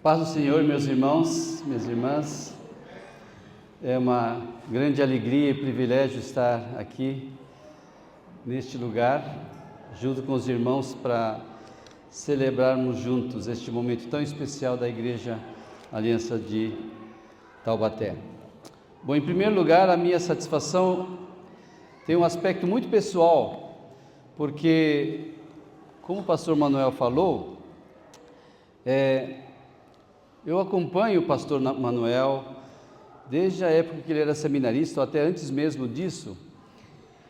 Paz do Senhor, meus irmãos, minhas irmãs. É uma grande alegria e privilégio estar aqui, neste lugar, junto com os irmãos, para celebrarmos juntos este momento tão especial da Igreja Aliança de Taubaté. Bom, em primeiro lugar, a minha satisfação tem um aspecto muito pessoal, porque, como o pastor Manuel falou, eu acompanho o pastor Manuel desde a época que ele era seminarista, ou até antes mesmo disso,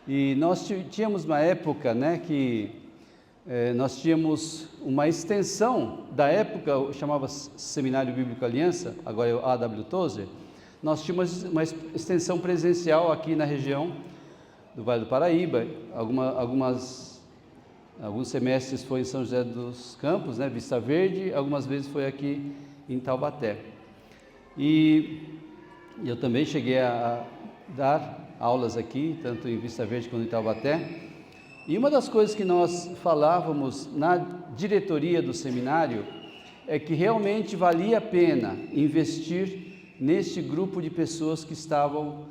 e nós tínhamos uma época, que nós tínhamos uma extensão da época, chamava-se Seminário Bíblico Aliança, agora é o A.W. Tozer. Nós tínhamos uma extensão presencial aqui na região do Vale do Paraíba, alguns semestres foi em São José dos Campos, Vista Verde, algumas vezes foi aqui em Taubaté. E eu também cheguei a dar aulas aqui, tanto em Vista Verde quanto em Taubaté. E uma das coisas que nós falávamos na diretoria do seminário é que realmente valia a pena investir neste grupo de pessoas que estavam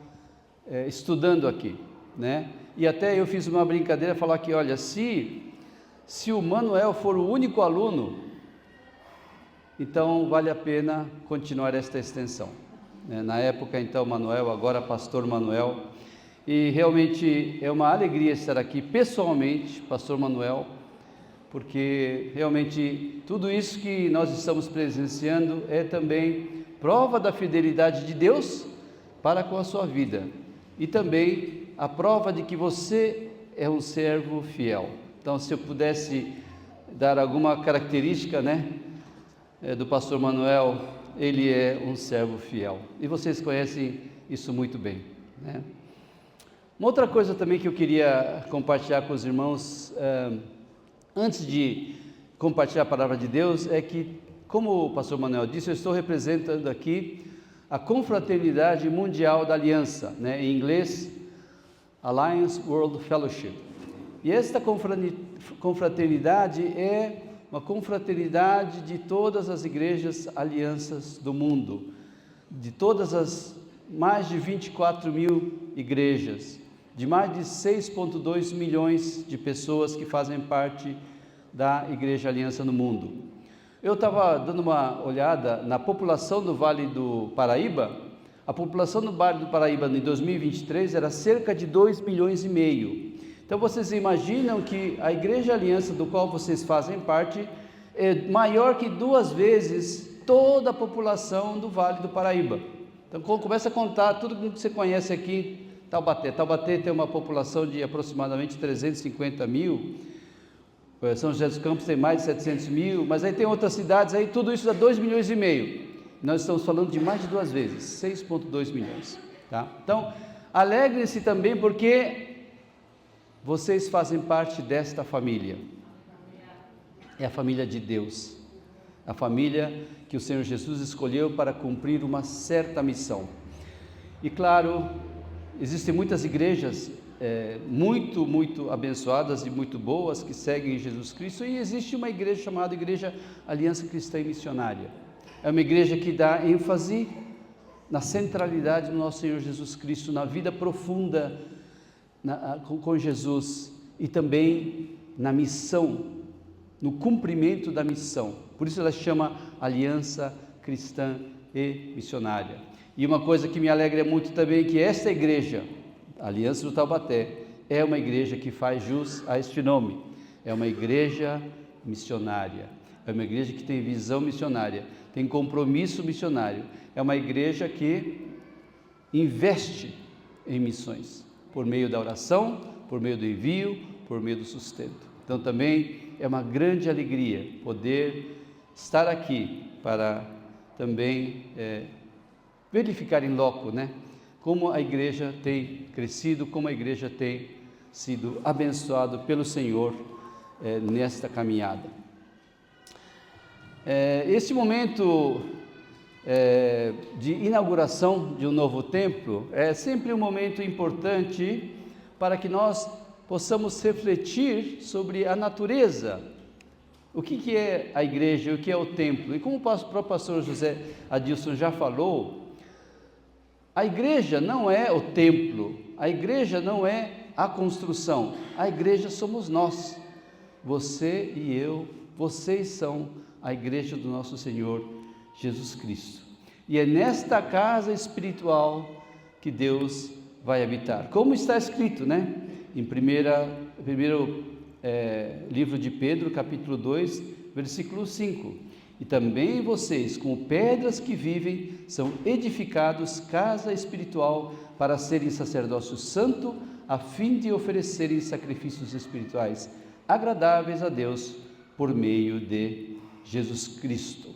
estudando aqui, E até eu fiz uma brincadeira, falar que, olha, se o Manuel for o único aluno, então vale a pena continuar esta extensão. Na época, então, Manuel, agora pastor Manuel, e realmente é uma alegria estar aqui pessoalmente, pastor Manuel, porque realmente tudo isso que nós estamos presenciando é também prova da fidelidade de Deus para com a sua vida, e também a prova de que você é um servo fiel. Então, se eu pudesse dar alguma característica, do pastor Manuel, ele é um servo fiel, e vocês conhecem isso muito bem, Uma outra coisa também que eu queria compartilhar com os irmãos, antes de compartilhar a palavra de Deus, é que, como o pastor Manuel disse, eu estou representando aqui a Confraternidade Mundial da Aliança, em inglês, Alliance World Fellowship, e esta confraternidade é uma confraternidade de todas as igrejas alianças do mundo, de todas as mais de 24 mil igrejas, de mais de 6,2 milhões de pessoas que fazem parte da Igreja Aliança no mundo. Eu estava dando uma olhada na população do Vale do Paraíba. A população do Vale do Paraíba em 2023 era cerca de 2,5 milhões. Então vocês imaginam que a Igreja Aliança, do qual vocês fazem parte, é maior que 2 vezes toda a população do Vale do Paraíba. Então começa a contar tudo que você conhece aqui, Taubaté. Taubaté tem uma população de aproximadamente 350 mil, São José dos Campos tem mais de 700 mil, mas aí tem outras cidades, aí tudo isso dá 2,5 milhões. Nós estamos falando de mais de 2 vezes, 6,2 milhões. Então, alegrem-se também porque vocês fazem parte desta família. É a família de Deus, a família que o Senhor Jesus escolheu para cumprir uma certa missão. E claro, existem muitas igrejas muito abençoadas e muito boas que seguem Jesus Cristo, e existe uma igreja chamada Igreja Aliança Cristã e Missionária. É uma igreja que dá ênfase na centralidade do nosso Senhor Jesus Cristo, na vida profunda com Jesus, e também na missão, no cumprimento da missão. Por isso ela chama Aliança Cristã e Missionária. E uma coisa que me alegra muito também é que esta igreja, Aliança do Taubaté, é uma igreja que faz jus a este nome. É uma igreja missionária, é uma igreja que tem visão missionária, tem compromisso missionário, é uma igreja que investe em missões, por meio da oração, por meio do envio, por meio do sustento. Então também é uma grande alegria poder estar aqui para também verificar em loco, como a igreja tem crescido, como a igreja tem sido abençoada pelo Senhor nesta caminhada. Este momento de inauguração de um novo templo é sempre um momento importante para que nós possamos refletir sobre a natureza O que é a igreja? O que é o templo? E como o próprio pastor José Adilson já falou, a igreja não é o templo, a igreja não é a construção, a igreja somos nós, você e eu, vocês são a igreja do nosso Senhor Jesus Cristo. E é nesta casa espiritual que Deus vai habitar. Como está escrito, né? Em primeiro livro de Pedro, capítulo 2, versículo 5. E também vocês, como pedras que vivem, são edificados casa espiritual para serem sacerdócio santo, a fim de oferecerem sacrifícios espirituais agradáveis a Deus por meio de Jesus Cristo.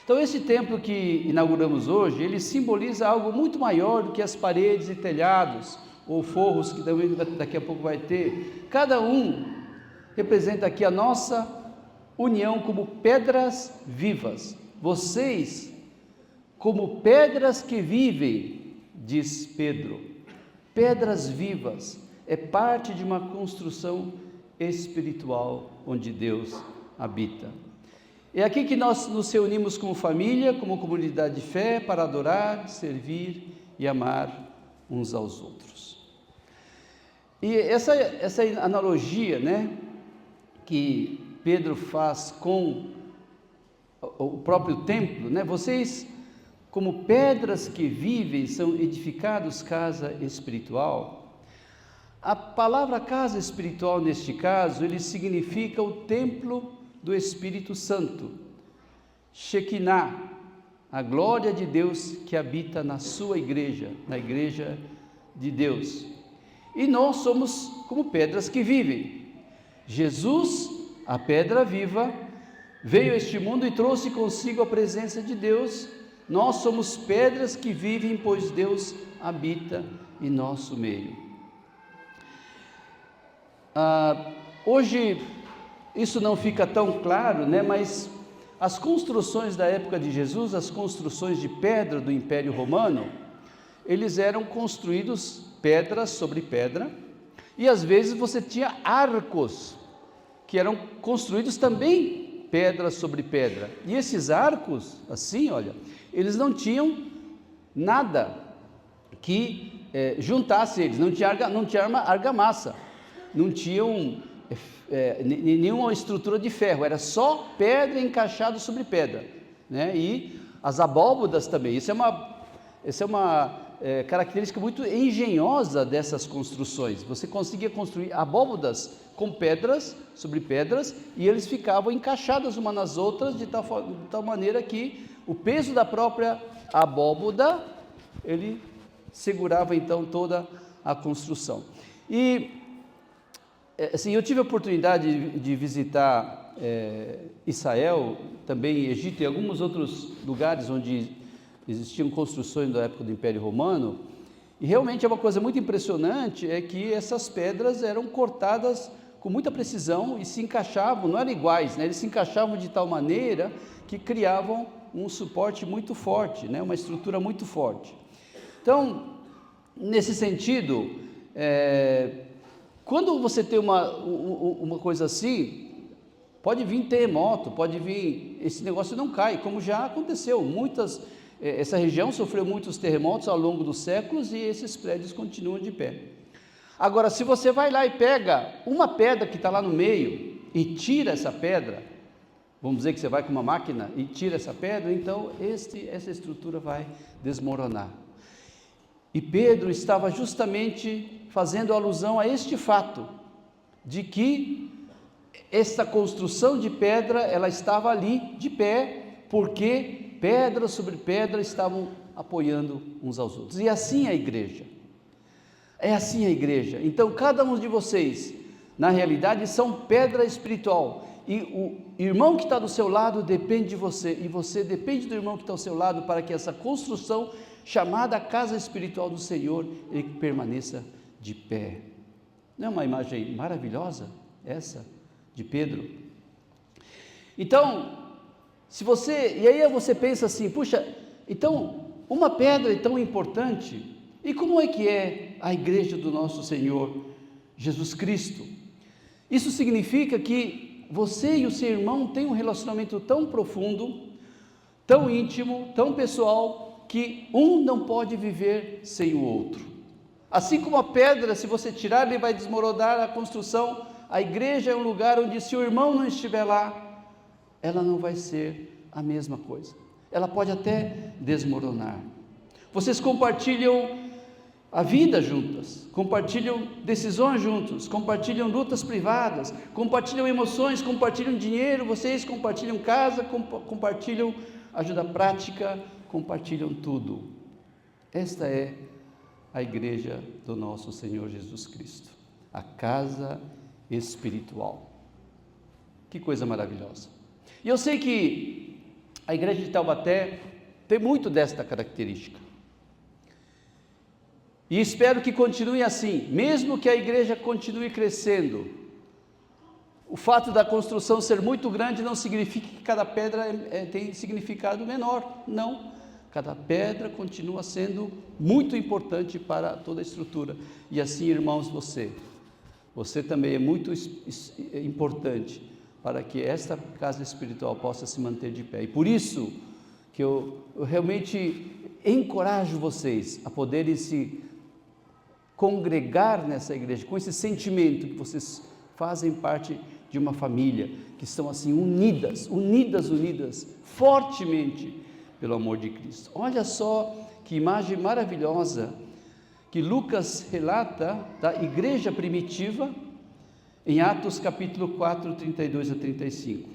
Então esse templo que inauguramos hoje, ele simboliza algo muito maior do que as paredes e telhados, ou forros que também daqui a pouco vai ter. Cada um representa aqui a nossa união como pedras vivas. Vocês, como pedras que vivem, diz Pedro, pedras vivas, é parte de uma construção espiritual onde Deus habita. É aqui que nós nos reunimos como família, como comunidade de fé, para adorar, servir e amar uns aos outros. E essa analogia, né, que Pedro faz com o próprio templo, né, vocês, como pedras que vivem, são edificados casa espiritual. A palavra casa espiritual, neste caso, ele significa o templo do Espírito Santo, Shekinah, a glória de Deus que habita na sua igreja, na igreja de Deus. E nós somos como pedras que vivem. Jesus, a pedra viva, veio a este mundo e trouxe consigo a presença de Deus. Nós somos pedras que vivem, pois Deus habita em nosso meio. Hoje isso não fica tão claro, né? Mas as construções da época de Jesus, as construções de pedra do Império Romano, eles eram construídos pedra sobre pedra, e às vezes você tinha arcos que eram construídos também pedra sobre pedra, e esses arcos, assim, olha, eles não tinham nada que juntasse eles, não tinha argamassa, não tinham nenhuma estrutura de ferro, era só pedra encaixada sobre pedra, né? E as abóbodas também, isso é uma característica muito engenhosa dessas construções. Você conseguia construir abóbodas com pedras sobre pedras, e eles ficavam encaixadas umas nas outras de tal maneira que o peso da própria abóboda, ele segurava então toda a construção. E assim, eu tive a oportunidade de visitar Israel, também Egito e alguns outros lugares onde existiam construções da época do Império Romano, e realmente é uma coisa muito impressionante, é que essas pedras eram cortadas com muita precisão e se encaixavam, não eram iguais, né? Eles se encaixavam de tal maneira que criavam um suporte muito forte, né? Uma estrutura muito forte. Então, nesse sentido, quando você tem uma coisa assim, pode vir terremoto, pode vir, esse negócio não cai, como já aconteceu, essa região sofreu muitos terremotos ao longo dos séculos e esses prédios continuam de pé. Agora, se você vai lá e pega uma pedra que está lá no meio e tira essa pedra, vamos dizer que você vai com uma máquina e tira essa pedra, então essa estrutura vai desmoronar. E Pedro estava justamente fazendo alusão a este fato, de que esta construção de pedra, ela estava ali de pé, porque pedra sobre pedra estavam apoiando uns aos outros. E assim é a igreja. É assim a igreja. Então, cada um de vocês, na realidade, são pedra espiritual. E o irmão que está do seu lado depende de você, e você depende do irmão que está ao seu lado, para que essa construção, chamada casa espiritual do Senhor, ele permaneça de pé. Não é uma imagem maravilhosa essa de Pedro? Então, e aí você pensa assim, puxa, então uma pedra é tão importante, e como é que é a igreja do nosso Senhor Jesus Cristo? Isso significa que você e o seu irmão têm um relacionamento tão profundo, tão íntimo, tão pessoal, que um não pode viver sem o outro. Assim como a pedra, se você tirar, ele vai desmoronar a construção. A igreja é um lugar onde, se o irmão não estiver lá, ela não vai ser a mesma coisa. Ela pode até desmoronar. Vocês compartilham a vida juntas, compartilham decisões juntos, compartilham lutas privadas, compartilham emoções, compartilham dinheiro, vocês compartilham casa, compartilham ajuda prática, compartilham tudo. Esta é a igreja do nosso Senhor Jesus Cristo, a casa espiritual. Que coisa maravilhosa. E eu sei que a igreja de Taubaté tem muito desta característica. E espero que continue assim, mesmo que a igreja continue crescendo. O fato da construção ser muito grande não significa que cada pedra tem significado menor, não. Cada pedra continua sendo muito importante para toda a estrutura. E assim, irmãos, você também é muito importante para que esta casa espiritual possa se manter de pé. E por isso que eu realmente encorajo vocês a poderem se congregar nessa igreja, com esse sentimento que vocês fazem parte de uma família, que estão assim unidas, fortemente pelo amor de Cristo. Olha só que imagem maravilhosa que Lucas relata da igreja primitiva, em Atos capítulo 4, 32 a 35.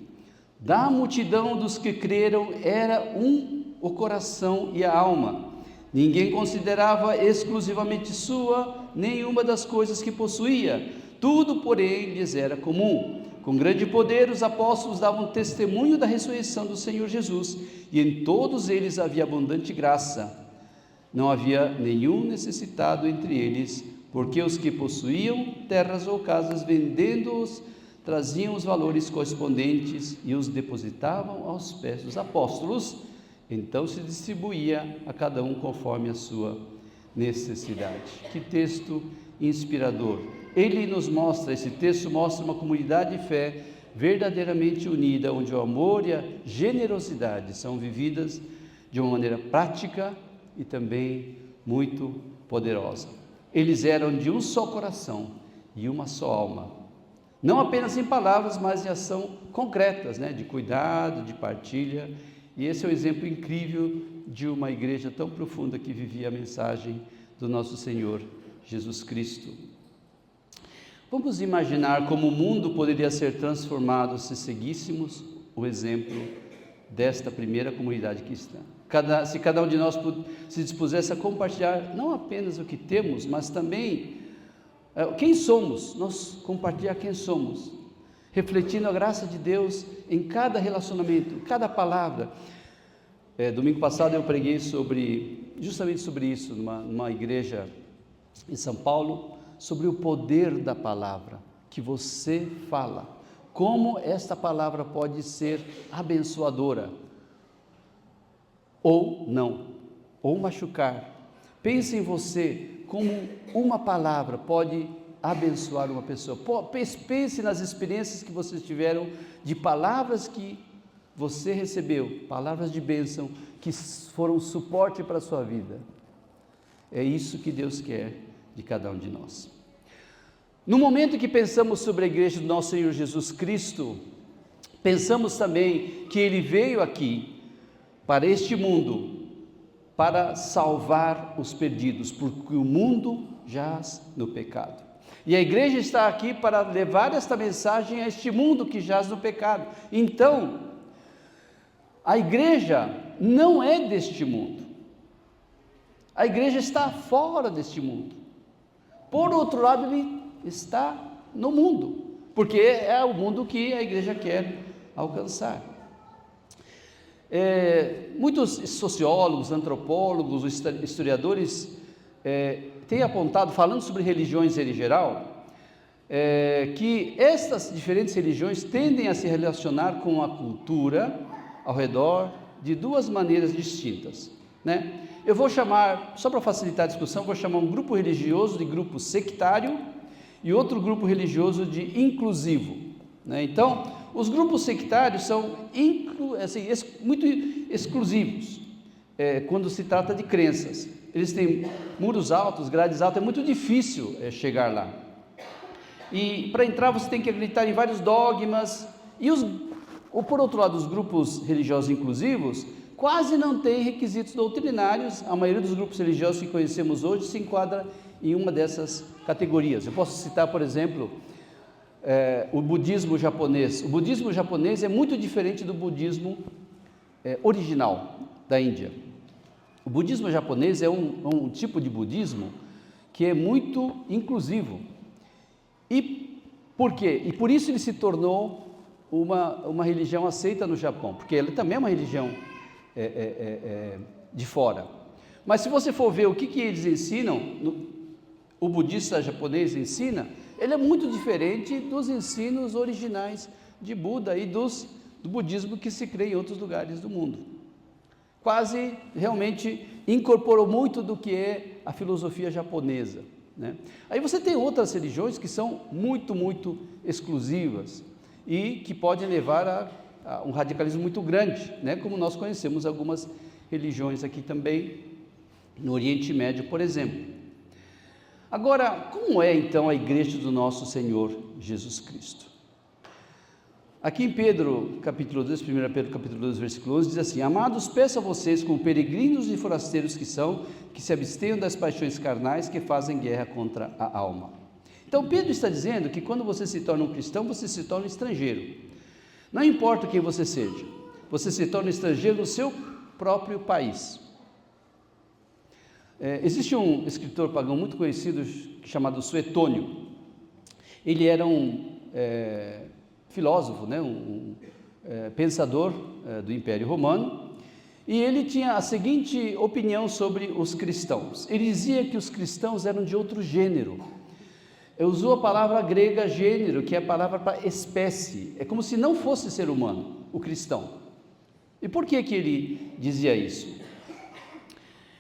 Da multidão dos que creram era o coração e a alma. Ninguém considerava exclusivamente sua nenhuma das coisas que possuía. Tudo, porém, lhes era comum. Com grande poder, os apóstolos davam testemunho da ressurreição do Senhor Jesus, e em todos eles havia abundante graça. Não havia nenhum necessitado entre eles, porque os que possuíam terras ou casas, vendendo-os, traziam os valores correspondentes e os depositavam aos pés dos apóstolos. Então se distribuía a cada um conforme a sua necessidade. Que texto inspirador! Esse texto mostra uma comunidade de fé verdadeiramente unida, onde o amor e a generosidade são vividas de uma maneira prática e também muito poderosa. Eles eram de um só coração e uma só alma, não apenas em palavras, mas em ação concretas, de cuidado, de partilha. E esse é um exemplo incrível de uma igreja tão profunda que vivia a mensagem do nosso Senhor Jesus Cristo. Vamos imaginar como o mundo poderia ser transformado se seguíssemos o exemplo desta primeira comunidade cristã. Se cada um de nós se dispusesse a compartilhar não apenas o que temos, mas também quem somos, nós compartilhar quem somos, refletindo a graça de Deus em cada relacionamento, cada palavra. Domingo passado eu preguei justamente sobre isso, numa igreja em São Paulo, sobre o poder da palavra que você fala, como esta palavra pode ser abençoadora, ou não, ou machucar. Pense em você, como uma palavra pode abençoar uma pessoa. Pense nas experiências que vocês tiveram, de palavras que você recebeu, palavras de bênção, que foram suporte para a sua vida. É isso que Deus quer de cada um de nós. No momento que pensamos sobre a igreja do nosso Senhor Jesus Cristo, pensamos também que Ele veio aqui, para este mundo, para salvar os perdidos, porque o mundo jaz no pecado. E a igreja está aqui para levar esta mensagem a este mundo que jaz no pecado. Então, a igreja não é deste mundo. A igreja está fora deste mundo. Por outro lado, ele está no mundo, porque é o mundo que a igreja quer alcançar. Muitos sociólogos, antropólogos, historiadores têm apontado, falando sobre religiões em geral, que estas diferentes religiões tendem a se relacionar com a cultura ao redor de duas maneiras distintas, Eu vou chamar, só para facilitar a discussão, vou chamar um grupo religioso de grupo sectário e outro grupo religioso de inclusivo, Então, Os grupos sectários são muito exclusivos, quando se trata de crenças. Eles têm muros altos, grades altas, é muito difícil chegar lá. E para entrar você tem que acreditar em vários dogmas. Ou por outro lado, os grupos religiosos inclusivos quase não têm requisitos doutrinários. A maioria dos grupos religiosos que conhecemos hoje se enquadra em uma dessas categorias. Eu posso citar, por exemplo, o budismo japonês. O budismo japonês é muito diferente do budismo original da Índia. O budismo japonês é um tipo de budismo que é muito inclusivo. E por quê? E por isso ele se tornou uma religião aceita no Japão, porque ele também é uma religião de fora. Mas se você for ver o que eles ensinam, o budista japonês ensina, ele é muito diferente dos ensinos originais de Buda e do budismo que se crê em outros lugares do mundo. Quase realmente incorporou muito do que é a filosofia japonesa, né? Aí você tem outras religiões que são muito, muito exclusivas e que podem levar a um radicalismo muito grande, né? Como nós conhecemos algumas religiões aqui também, no Oriente Médio, por exemplo. Agora, como é então a igreja do nosso Senhor Jesus Cristo? Aqui em Pedro, capítulo 2, 1 Pedro, capítulo 2, versículo 11, diz assim: Amados, peço a vocês, como peregrinos e forasteiros que são, que se abstenham das paixões carnais que fazem guerra contra a alma. Então Pedro está dizendo que quando você se torna um cristão, você se torna um estrangeiro. Não importa quem você seja, você se torna um estrangeiro no seu próprio país. Existe um escritor pagão muito conhecido chamado Suetônio. Ele era um filósofo, né? Pensador do Império Romano, e ele tinha a seguinte opinião sobre os cristãos. Ele dizia que os cristãos eram de outro gênero. Ele usou a palavra grega gênero, que é a palavra para espécie. É como se não fosse ser humano, o cristão. E por que ele dizia isso?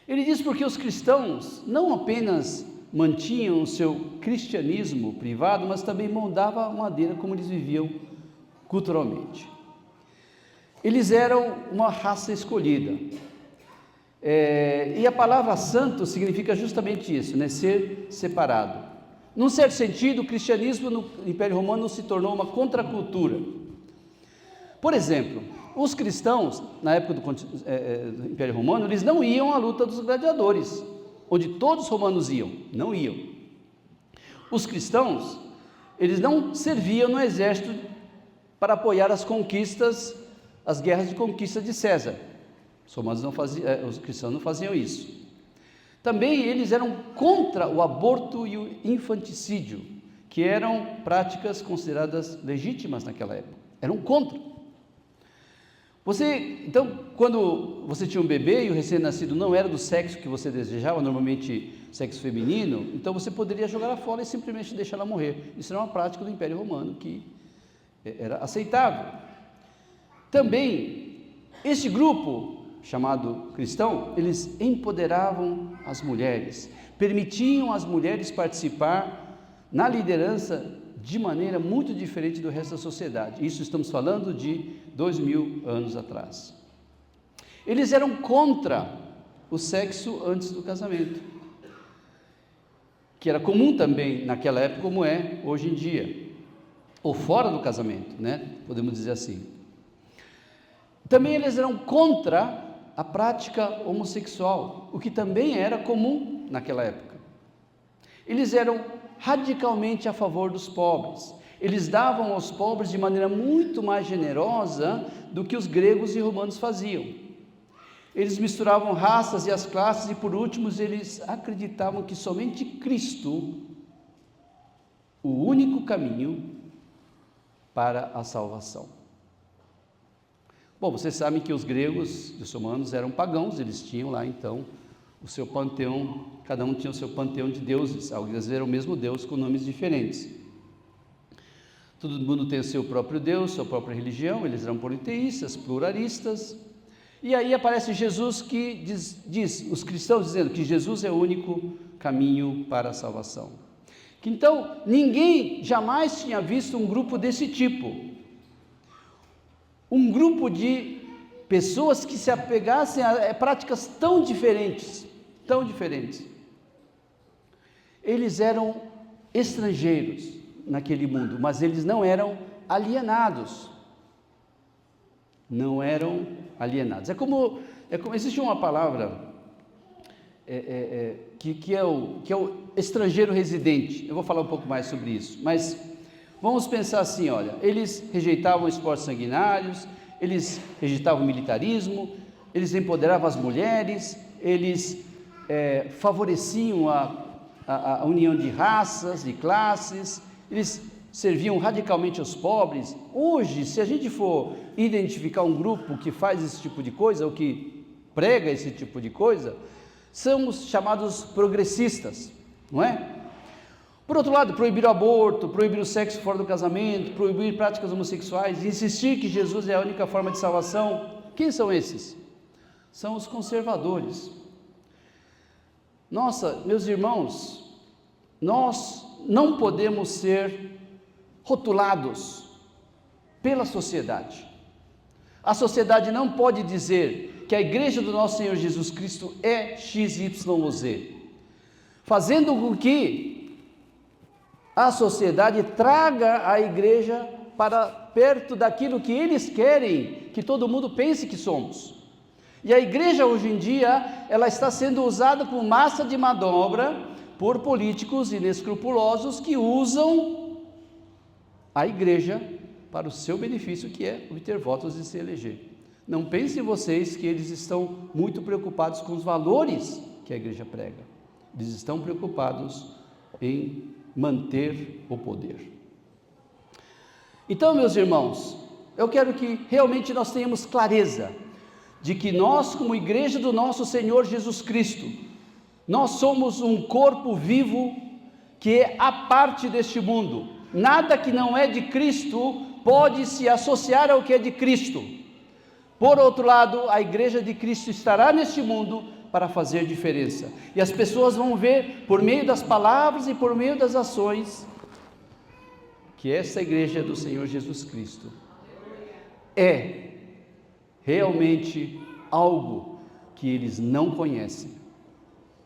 Ele diz porque os cristãos não apenas mantinham o seu cristianismo privado, mas também moldavam a maneira como eles viviam culturalmente. Eles eram uma raça escolhida. E a palavra santo significa justamente isso, né? Ser separado. Num certo sentido, o cristianismo no Império Romano se tornou uma contracultura. Por exemplo, os cristãos, na época do Império Romano, eles não iam à luta dos gladiadores, onde todos os romanos iam, não iam. Os cristãos, eles não serviam no exército para apoiar as conquistas, as guerras de conquista de César. Os cristãos não faziam isso. Também eles eram contra o aborto e o infanticídio, que eram práticas consideradas legítimas naquela época. Eram contra. Então, quando você tinha um bebê e o recém-nascido não era do sexo que você desejava, normalmente sexo feminino, então você poderia jogá-la fora e simplesmente deixá-la morrer. Isso era uma prática do Império Romano que era aceitável. Também, este grupo chamado cristão, eles empoderavam as mulheres, permitiam as mulheres participar na liderança de maneira muito diferente do resto da sociedade. Isso estamos falando de 2000 anos atrás. Eles eram contra o sexo antes do casamento, que era comum também naquela época, como é hoje em dia, ou fora do casamento, né? Podemos dizer assim. Também eles eram contra a prática homossexual, o que também era comum naquela época. Eles eram radicalmente a favor dos pobres. Eles davam aos pobres de maneira muito mais generosa do que os gregos e romanos faziam. Eles misturavam raças e as classes e, por último, eles acreditavam que somente Cristo, o único caminho para a salvação. Bom, vocês sabem que os gregos e os romanos eram pagãos, eles tinham lá então o seu panteão, cada um tinha o seu panteão de deuses, às vezes era o mesmo Deus com nomes diferentes. Todo mundo tem o seu próprio Deus, sua própria religião, eles eram politeístas, pluralistas, e aí aparece Jesus que diz os cristãos dizendo que Jesus é o único caminho para a salvação. Que então ninguém jamais tinha visto um grupo desse tipo. um grupo de pessoas que se apegassem a práticas tão diferentes. Eles eram estrangeiros naquele mundo, mas eles não eram alienados. É como existe uma palavra que é o estrangeiro residente. Eu vou falar um pouco mais sobre isso, mas vamos pensar assim, olha, eles rejeitavam esportes sanguinários, eles rejeitavam o militarismo, eles empoderavam as mulheres, eles favoreciam a união de raças, de classes, eles serviam radicalmente aos pobres. Hoje, se a gente for identificar um grupo que faz esse tipo de coisa, ou que prega esse tipo de coisa, somos chamados progressistas, não é? Por outro lado, proibir o aborto, proibir o sexo fora do casamento, proibir práticas homossexuais, insistir que Jesus é a única forma de salvação. Quem são esses? São os conservadores. Nossa, meus irmãos, nós não podemos ser rotulados pela sociedade. A sociedade não pode dizer que a igreja do nosso Senhor Jesus Cristo é XYZ, fazendo com que a sociedade traga a igreja para perto daquilo que eles querem que todo mundo pense que somos. E a igreja hoje em dia, ela está sendo usada por massa de manobra, por políticos inescrupulosos que usam a igreja para o seu benefício, que é obter votos e se eleger. Não pensem vocês que eles estão muito preocupados com os valores que a igreja prega. Eles estão preocupados em manter o poder. Então, meus irmãos, eu quero que realmente nós tenhamos clareza de que nós, como igreja do nosso Senhor Jesus Cristo, nós somos um corpo vivo que é a parte deste mundo. Nada que não é de Cristo pode se associar ao que é de Cristo. Por outro lado, a igreja de Cristo estará neste mundo para fazer diferença. E as pessoas vão ver, por meio das palavras e por meio das ações, que essa igreja do Senhor Jesus Cristo é realmente algo que eles não conhecem,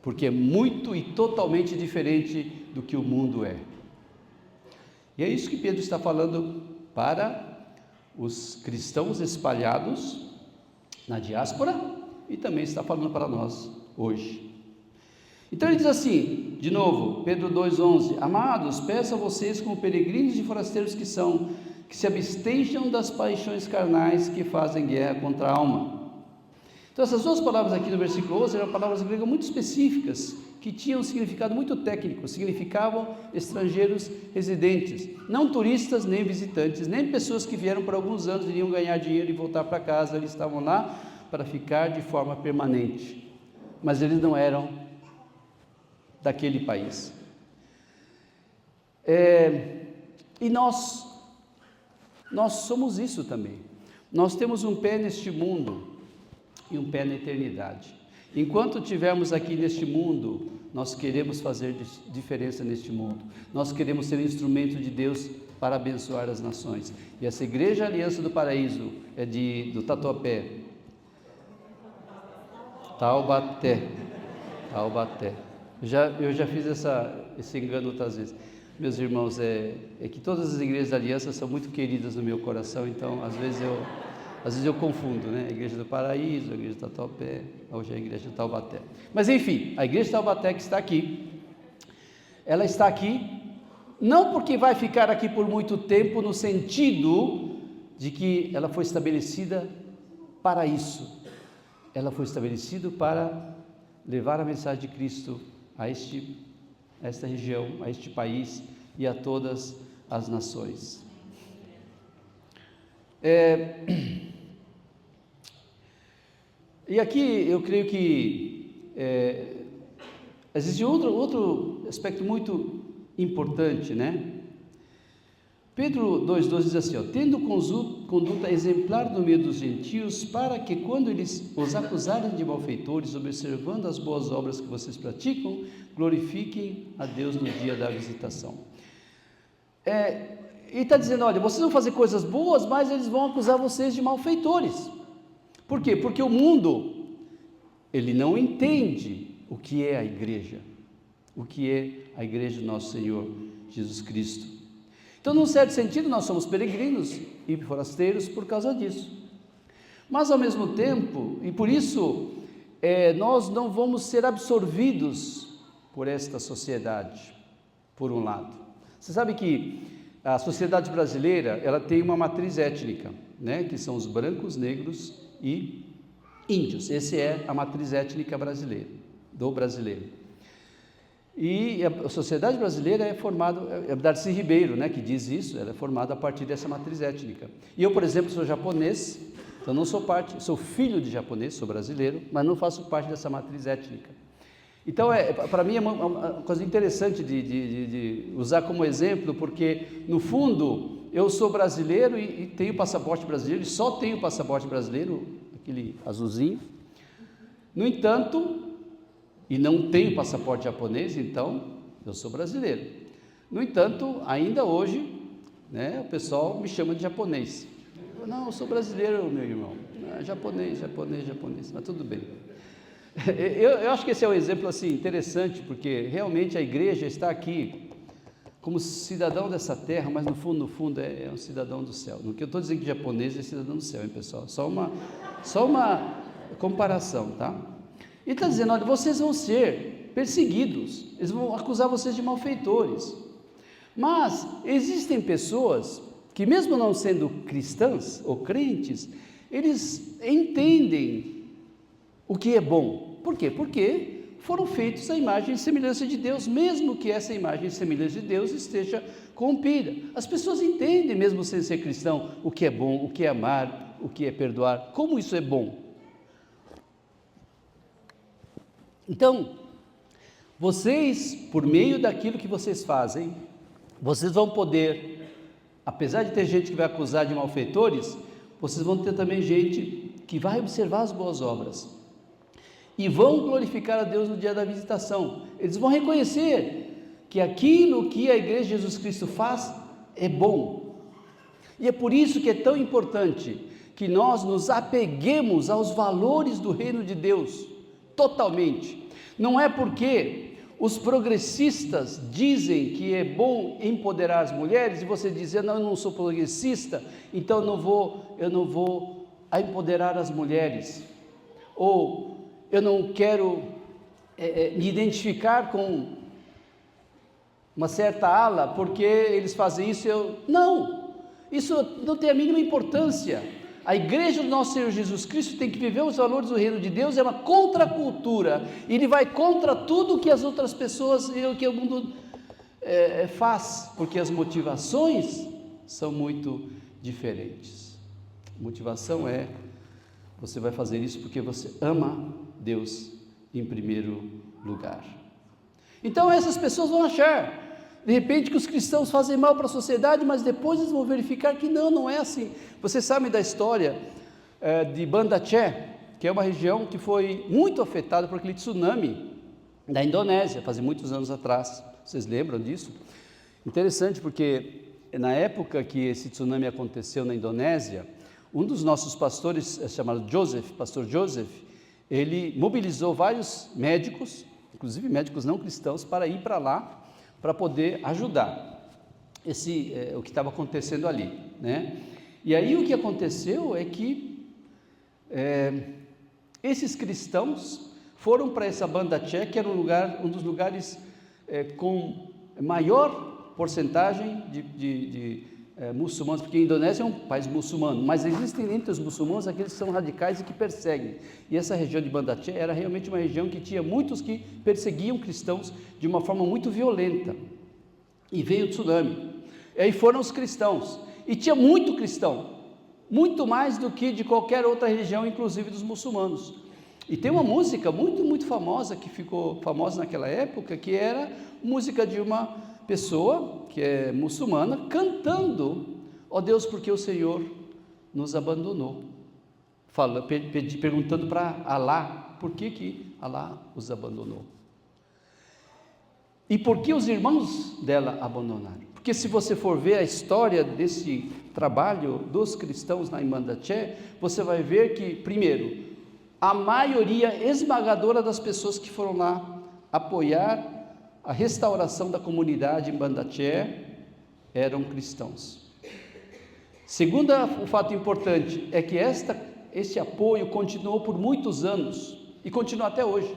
porque é muito e totalmente diferente do que o mundo é. E é isso que Pedro está falando para os cristãos espalhados na diáspora e também está falando para nós hoje. Então ele diz assim, de novo, Pedro 2,11: Amados, peço a vocês como peregrinos e forasteiros que são, que se abstejam das paixões carnais que fazem guerra contra a alma. Então essas duas palavras aqui no versículo 11 eram palavras gregas muito específicas, que tinham um significado muito técnico, significavam estrangeiros residentes, não turistas nem visitantes, nem pessoas que vieram por alguns anos, iriam ganhar dinheiro e voltar para casa. Eles estavam lá para ficar de forma permanente, mas eles não eram daquele país. E nós somos isso também. Nós temos um pé neste mundo e um pé na eternidade. Enquanto estivermos aqui neste mundo, nós queremos fazer diferença neste mundo. Nós queremos ser instrumento de Deus para abençoar as nações. E essa Igreja Aliança do Paraíso é do Tatuapé. Taubaté. Eu já fiz esse engano outras vezes. Meus irmãos, é que todas as igrejas da aliança são muito queridas no meu coração, então às vezes eu confundo, né? A Igreja do Paraíso, a Igreja do Tatuapé, hoje é a Igreja de Taubaté. Mas enfim, a Igreja de Taubaté que está aqui, ela está aqui não porque vai ficar aqui por muito tempo, no sentido de que ela foi estabelecida para isso. Ela foi estabelecida para levar a mensagem de Cristo a esta região, a este país e a todas as nações. E aqui eu creio que existe outro aspecto muito importante, né? Pedro 2,12 diz assim, tendo conduta exemplar no meio dos gentios, para que quando eles os acusarem de malfeitores, observando as boas obras que vocês praticam, glorifiquem a Deus no dia da visitação. E está dizendo, olha, vocês vão fazer coisas boas, mas eles vão acusar vocês de malfeitores. Por quê? Porque o mundo, ele não entende o que é a igreja, o que é a igreja do nosso Senhor Jesus Cristo. Então, num certo sentido, nós somos peregrinos e forasteiros por causa disso. Mas, ao mesmo tempo, e por isso, nós não vamos ser absorvidos por esta sociedade, por um lado. Você sabe que a sociedade brasileira, ela tem uma matriz étnica, né, que são os brancos, negros e índios. Essa é a matriz étnica brasileira, do brasileiro. E a sociedade brasileira é formada, é Darcy Ribeiro, né, que diz isso, ela é formada a partir dessa matriz étnica. E eu, por exemplo, sou japonês, então não sou parte, sou filho de japonês, sou brasileiro, mas não faço parte dessa matriz étnica. Então, para mim é uma coisa interessante de usar como exemplo, porque, no fundo, eu sou brasileiro e tenho passaporte brasileiro, e só tenho passaporte brasileiro, aquele azulzinho. No entanto, e não tenho passaporte japonês, então eu sou brasileiro. No entanto, ainda hoje, né, o pessoal me chama de japonês. Não, eu sou brasileiro, meu irmão. Não, japonês, mas tudo bem. Eu acho que esse é um exemplo assim, interessante, porque realmente a igreja está aqui como cidadão dessa terra, mas no fundo é um cidadão do céu. No que eu estou dizendo que japonês é cidadão do céu, hein, pessoal? Só uma comparação, tá? E está dizendo, olha, vocês vão ser perseguidos, eles vão acusar vocês de malfeitores. Mas existem pessoas que, mesmo não sendo cristãs ou crentes, eles entendem o que é bom. Por quê? Porque foram feitos à imagem e semelhança de Deus, mesmo que essa imagem e semelhança de Deus esteja corrompida. As pessoas entendem, mesmo sem ser cristão, o que é bom, o que é amar, o que é perdoar, como isso é bom. Então, vocês, por meio daquilo que vocês fazem, vocês vão poder, apesar de ter gente que vai acusar de malfeitores, vocês vão ter também gente que vai observar as boas obras e vão glorificar a Deus no dia da visitação. Eles vão reconhecer que aquilo que a igreja de Jesus Cristo faz é bom. E é por isso que é tão importante que nós nos apeguemos aos valores do reino de Deus, totalmente. Não é porque os progressistas dizem que é bom empoderar as mulheres, e você dizer, não, eu não sou progressista, então eu não vou empoderar as mulheres, ou eu não quero me identificar com uma certa ala, porque eles fazem isso, não, isso não tem a mínima importância. A igreja do nosso Senhor Jesus Cristo tem que viver os valores do reino de Deus, é uma contracultura, e ele vai contra tudo que as outras pessoas e o que o mundo faz, porque as motivações são muito diferentes. A motivação você vai fazer isso porque você ama Deus em primeiro lugar. Então essas pessoas vão achar, de repente, que os cristãos fazem mal para a sociedade, mas depois eles vão verificar que não é assim. Vocês sabem da história de Banda Aceh, que é uma região que foi muito afetada por aquele tsunami da Indonésia, faz muitos anos atrás. Vocês lembram disso? Interessante, porque na época que esse tsunami aconteceu na Indonésia, um dos nossos pastores, chamado pastor Joseph, ele mobilizou vários médicos, inclusive médicos não cristãos, para ir para lá, para poder ajudar o que estava acontecendo ali, né? E aí o que aconteceu é que esses cristãos foram para essa Banda Aceh, que era um dos lugares com maior porcentagem de muçulmanos, porque a Indonésia é um país muçulmano, mas existem entre os muçulmanos aqueles que são radicais e que perseguem, e essa região de Banda Aceh era realmente uma região que tinha muitos que perseguiam cristãos de uma forma muito violenta, e veio o tsunami, e aí foram os cristãos, e tinha muito cristão, muito mais do que de qualquer outra religião, inclusive dos muçulmanos. E tem uma música muito, muito famosa, que ficou famosa naquela época, que era música de uma pessoa que é muçulmana, cantando, ó Deus, porque o Senhor nos abandonou, perguntando para Alá, por que Alá os abandonou? E por que os irmãos dela abandonaram? Porque se você for ver a história desse trabalho dos cristãos na Imandaché, você vai ver que, primeiro, a maioria esmagadora das pessoas que foram lá apoiar a restauração da comunidade em Imandaché eram cristãos. Segundo, o fato importante é que esse apoio continuou por muitos anos e continua até hoje.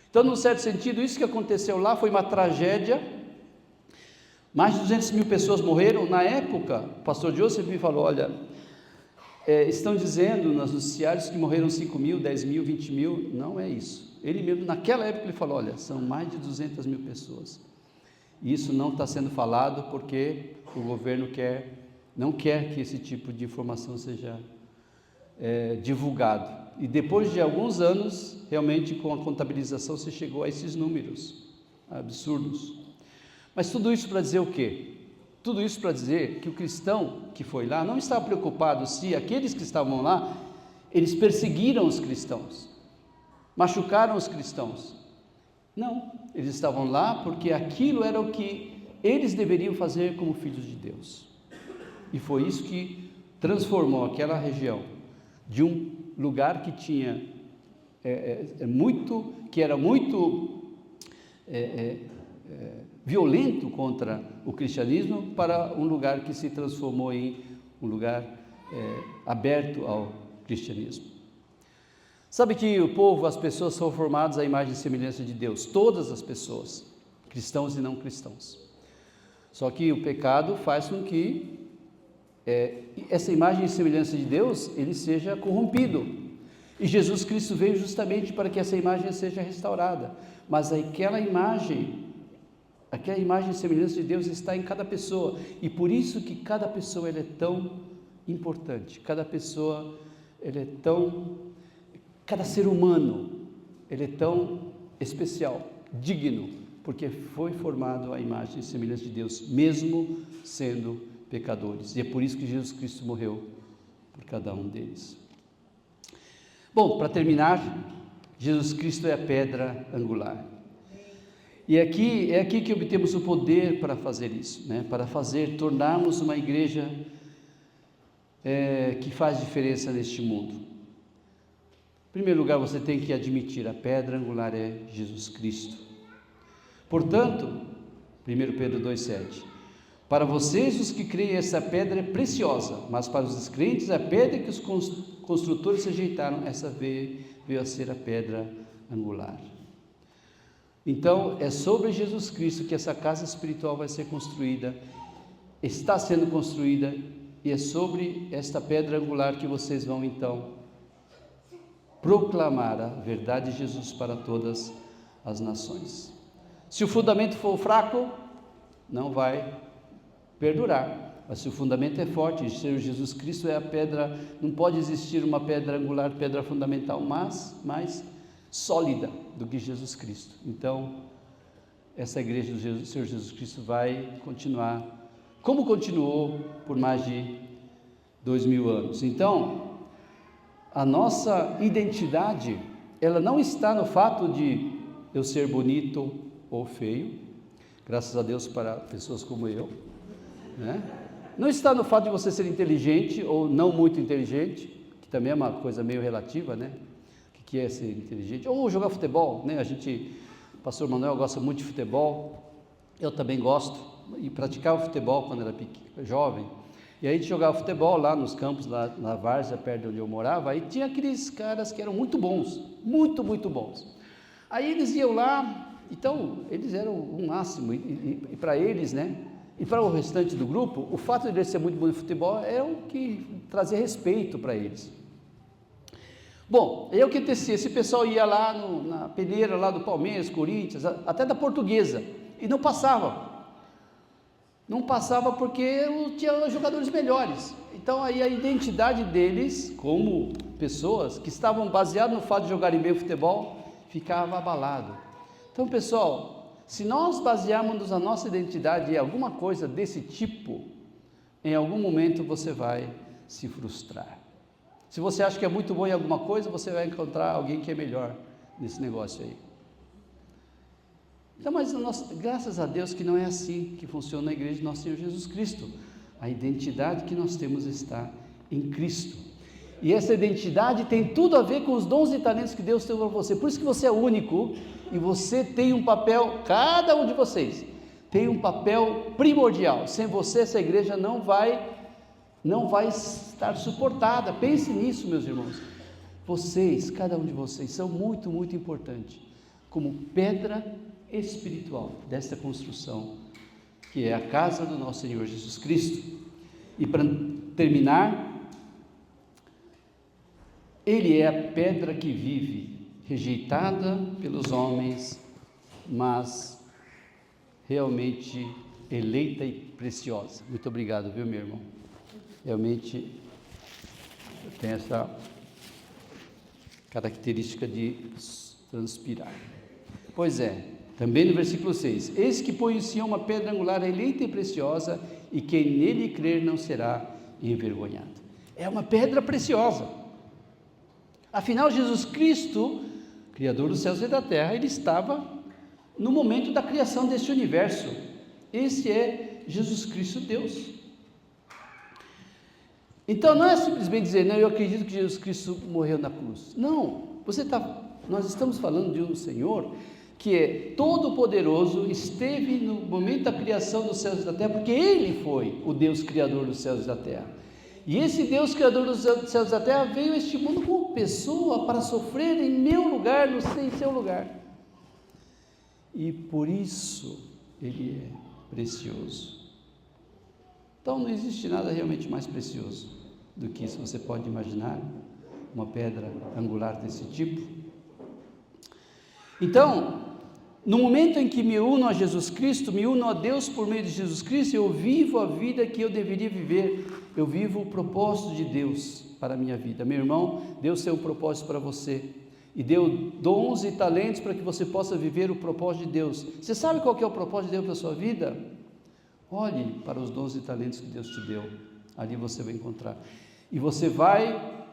Então, num certo sentido, isso que aconteceu lá foi uma tragédia. Mais de 200 mil pessoas morreram. Na época, o pastor Joseph me falou, olha, estão dizendo nos noticiários que morreram 5 mil, 10 mil, 20 mil, não é isso. Ele mesmo, naquela época, ele falou, olha, são mais de 200 mil pessoas. E isso não está sendo falado porque o governo não quer que esse tipo de informação seja divulgado. E depois de alguns anos, realmente com a contabilização, se chegou a esses números absurdos. Mas tudo isso para dizer o quê? Tudo isso para dizer que o cristão que foi lá não estava preocupado se aqueles que estavam lá, eles perseguiram os cristãos, machucaram os cristãos. Não, eles estavam lá porque aquilo era o que eles deveriam fazer como filhos de Deus. E foi isso que transformou aquela região de um lugar que tinha era muito violento contra o cristianismo, para um lugar que se transformou em um lugar aberto ao cristianismo. Sabe que o povo, as pessoas são formadas à imagem e semelhança de Deus, todas as pessoas, cristãos e não cristãos. Só que o pecado faz com que essa imagem e semelhança de Deus, ele seja corrompido. E Jesus Cristo veio justamente para que essa imagem seja restaurada. Mas aquela imagem e semelhança de Deus está em cada pessoa. E por isso que cada pessoa é tão importante. Cada pessoa, cada ser humano, ele é tão especial, digno, porque foi formado à imagem e semelhança de Deus, mesmo sendo pecadores. E é por isso que Jesus Cristo morreu por cada um deles. Bom, para terminar, Jesus Cristo é a pedra angular. E é aqui que obtemos o poder para fazer isso, para tornarmos uma igreja que faz diferença neste mundo. Em primeiro lugar, você tem que admitir, a pedra angular é Jesus Cristo. Portanto, 1 Pedro 2,7, para vocês os que creem, essa pedra é preciosa, mas para os descrentes a pedra que os construtores rejeitaram, essa veio a ser a pedra angular. Então, é sobre Jesus Cristo que essa casa espiritual vai ser construída, está sendo construída, e é sobre esta pedra angular que vocês vão então proclamar a verdade de Jesus para todas as nações. Se o fundamento for fraco, não vai perdurar, mas se o fundamento é forte, Senhor Jesus Cristo é a pedra, não pode existir uma pedra angular, pedra fundamental, mas mais sólida do que Jesus Cristo. Então, essa igreja do Senhor Jesus Cristo vai continuar, como continuou por mais de 2000 anos. Então, a nossa identidade, ela não está no fato de eu ser bonito ou feio, graças a Deus para pessoas como eu, Não está no fato de você ser inteligente ou não muito inteligente, que também é uma coisa meio relativa, O que é ser inteligente? Ou jogar futebol, O pastor Manuel gosta muito de futebol, eu também gosto, e praticava futebol quando era jovem, e aí a gente jogava futebol lá nos campos, lá na várzea, perto de onde eu morava, aí tinha aqueles caras que eram muito bons, muito, muito bons. Aí eles iam lá, então eles eram o máximo, e para eles, e para o restante do grupo, o fato de eles ser muito bons no futebol é o que trazia respeito para eles. Bom, aí o que acontecia? Esse pessoal ia lá na peneira lá do Palmeiras, Corinthians, até da Portuguesa, e não passava. Não passava porque tinha jogadores melhores. Então aí a identidade deles, como pessoas que estavam baseadas no fato de jogarem bem o futebol, ficava abalado. Então, pessoal, se nós basearmos a nossa identidade em alguma coisa desse tipo, em algum momento você vai se frustrar. Se você acha que é muito bom em alguma coisa, você vai encontrar alguém que é melhor nesse negócio aí. Então, mas graças a Deus que não é assim que funciona a igreja de nosso Senhor Jesus Cristo. A identidade que nós temos está em Cristo. E essa identidade tem tudo a ver com os dons e talentos que Deus tem para você. Por isso que você é único e você tem um papel, cada um de vocês tem um papel primordial. Sem você, essa igreja não vai estar suportada. Pense nisso, meus irmãos. Vocês, cada um de vocês, são muito, muito importantes como pedra espiritual desta construção, que é a casa do nosso Senhor Jesus Cristo. E para terminar, Ele é a pedra que vive, rejeitada pelos homens, mas realmente eleita e preciosa. Muito obrigado, viu, meu irmão? Realmente tem essa característica de transpirar. Pois é, também no versículo 6, eis que põe em Sião uma pedra angular eleita e preciosa, e quem nele crer não será envergonhado. É uma pedra preciosa. Afinal, Jesus Cristo, Criador dos céus e da terra, Ele estava no momento da criação deste universo. Esse é Jesus Cristo, Deus. Então, não é simplesmente dizer, não, eu acredito que Jesus Cristo morreu na cruz. Não, nós estamos falando de um Senhor que é todo-poderoso, esteve no momento da criação dos céus e da terra, porque Ele foi o Deus Criador dos céus e da terra. E esse Deus Criador dos céus e da terra veio a este mundo como pessoa para sofrer em meu lugar, em seu lugar. E por isso Ele é precioso. Então não existe nada realmente mais precioso do que isso. Você pode imaginar uma pedra angular desse tipo? Então, no momento em que me uno a Jesus Cristo, me uno a Deus por meio de Jesus Cristo, eu vivo a vida que eu deveria viver, eu vivo o propósito de Deus para a minha vida. Meu irmão, Deus tem um propósito para você, e deu dons e talentos para que você possa viver o propósito de Deus. Você sabe qual que é o propósito de Deus para a sua vida? Olhe para os dons e talentos que Deus te deu, ali você vai encontrar, e você vai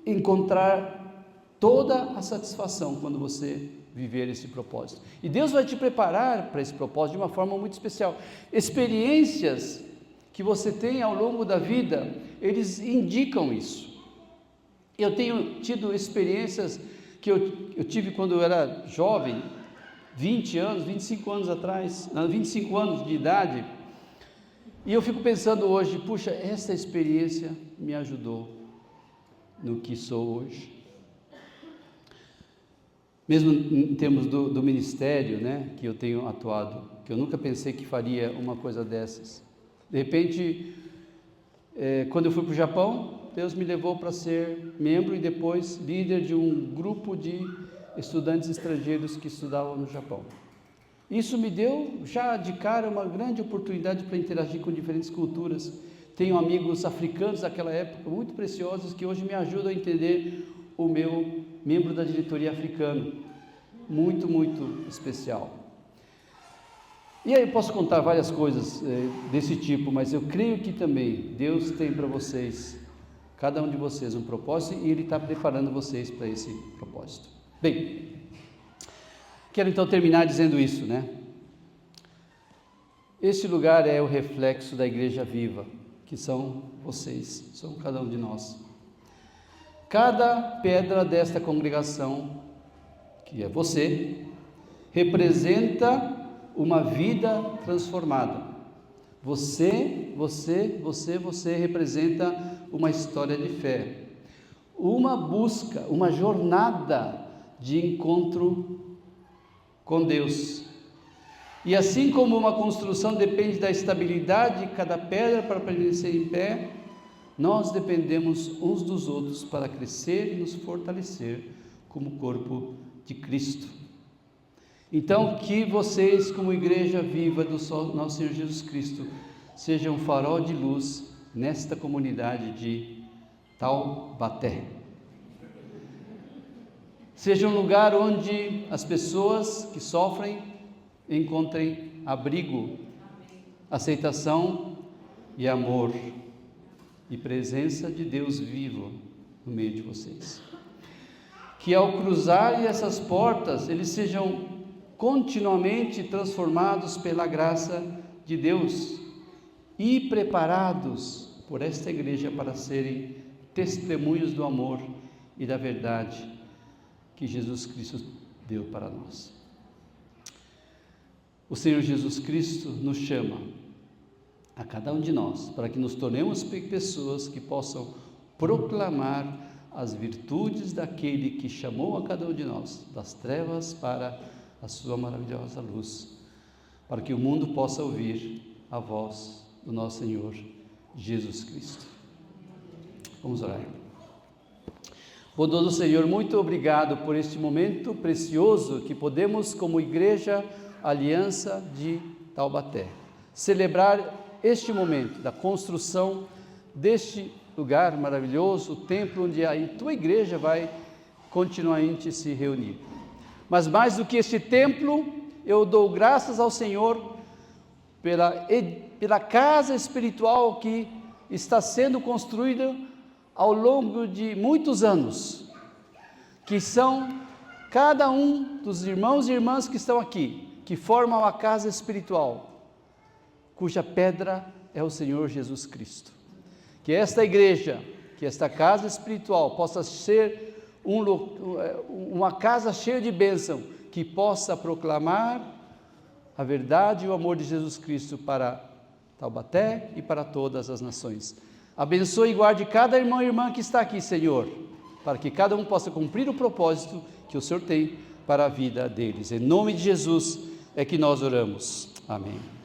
encontrar toda a satisfação quando você viver esse propósito, e Deus vai te preparar para esse propósito de uma forma muito especial. Experiências que você tem ao longo da vida, eles indicam isso. Eu tenho tido experiências que eu tive quando eu era jovem, 25 anos atrás, 25 anos de idade, e eu fico pensando hoje, puxa, essa experiência me ajudou no que sou hoje. Mesmo em termos do ministério, né, que eu tenho atuado, que eu nunca pensei que faria uma coisa dessas. De repente, quando eu fui para o Japão, Deus me levou para ser membro e depois líder de um grupo de estudantes estrangeiros que estudavam no Japão. Isso me deu já de cara uma grande oportunidade para interagir com diferentes culturas. Tenho amigos africanos daquela época muito preciosos que hoje me ajudam a entender o meu membro da diretoria africano, muito, muito especial. E aí eu posso contar várias coisas desse tipo, mas eu creio que também Deus tem para vocês, cada um de vocês, um propósito, e Ele está preparando vocês para esse propósito. Bem, quero então terminar dizendo isso, né? Este lugar é o reflexo da igreja viva, que são vocês, são cada um de nós. Cada pedra desta congregação, que é você, representa uma vida transformada. Você representa uma história de fé, uma busca, uma jornada de encontro com Deus. E assim como uma construção depende da estabilidade de cada pedra para permanecer em pé, nós dependemos uns dos outros para crescer e nos fortalecer como corpo de Cristo. Então, que vocês, como igreja viva do nosso Senhor Jesus Cristo, sejam um farol de luz nesta comunidade de Taubaté. Seja um lugar onde as pessoas que sofrem encontrem abrigo, aceitação e amor, e presença de Deus vivo no meio de vocês. Que ao cruzarem essas portas, eles sejam continuamente transformados pela graça de Deus e preparados por esta igreja para serem testemunhos do amor e da verdade que Jesus Cristo deu para nós. O Senhor Jesus Cristo nos chama, a cada um de nós, para que nos tornemos pessoas que possam proclamar as virtudes daquele que chamou a cada um de nós das trevas para a sua maravilhosa luz, para que o mundo possa ouvir a voz do nosso Senhor Jesus Cristo. Vamos orar. Bondoso Senhor, muito obrigado por este momento precioso que podemos, como Igreja Aliança de Taubaté, celebrar este momento da construção deste lugar maravilhoso, o templo onde a tua igreja vai continuamente se reunir. Mas mais do que este templo, eu dou graças ao Senhor pela casa espiritual que está sendo construída ao longo de muitos anos, que são cada um dos irmãos e irmãs que estão aqui, que formam a casa espiritual, cuja pedra é o Senhor Jesus Cristo. Que esta igreja, que esta casa espiritual possa ser uma casa cheia de bênção, que possa proclamar a verdade e o amor de Jesus Cristo para Taubaté e para todas as nações. Abençoe e guarde cada irmão e irmã que está aqui, Senhor, para que cada um possa cumprir o propósito que o Senhor tem para a vida deles. Em nome de Jesus é que nós oramos. Amém.